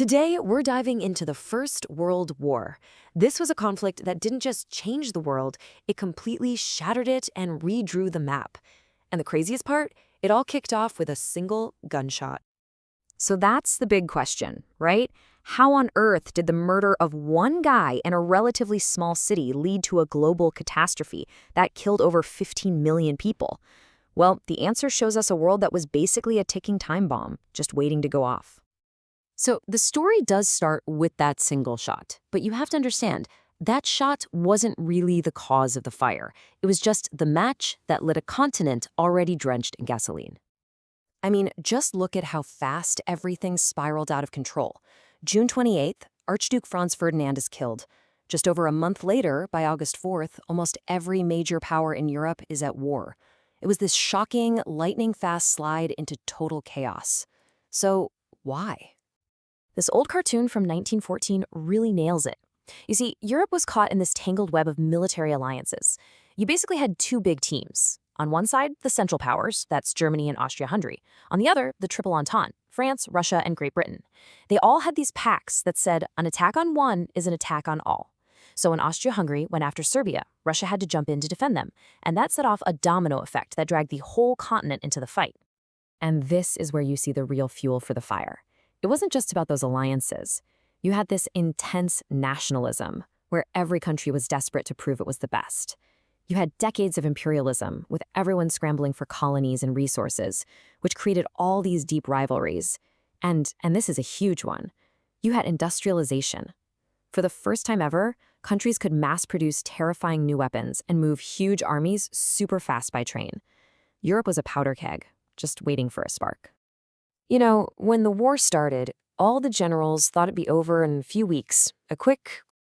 Today, we're diving into the First World War. This was a conflict that didn't just change the world, it completely shattered it and redrew the map. And the craziest part? It all kicked off with a single gunshot. So that's the big question, right? How on earth did the murder of one guy in a relatively small city lead to a global catastrophe that killed over 15 million people? Well, the answer shows us a world that was basically a ticking time bomb, just waiting to go off. So the story does start with that single shot, but you have to understand, that shot wasn't really the cause of the fire. It was just the match that lit a continent already drenched in gasoline. I mean, just look at how fast everything spiraled out of control. June 28th, Archduke Franz Ferdinand is killed. Just over a month later, by August 4th, almost every major power in Europe is at war. It was this shocking, lightning-fast slide into total chaos. So, why? This old cartoon from 1914 really nails it. You see, Europe was caught in this tangled web of military alliances. You basically had two big teams. On one side, the Central Powers, that's Germany and Austria-Hungary. On the other, the Triple Entente, France, Russia, and Great Britain. They all had these pacts that said an attack on one is an attack on all. So when Austria-Hungary went after Serbia, Russia had to jump in to defend them, and that set off a domino effect that dragged the whole continent into the fight. And this is where you see the real fuel for the fire. It wasn't just about those alliances. You had this intense nationalism, where every country was desperate to prove it was the best. You had decades of imperialism, with everyone scrambling for colonies and resources, which created all these deep rivalries. And this is a huge one. You had industrialization. For the first time ever, countries could mass-produce terrifying new weapons and move huge armies super fast by train. Europe was a powder keg, just waiting for a spark. You know, when the war started, all the generals thought it'd be over in a few weeks, a quick,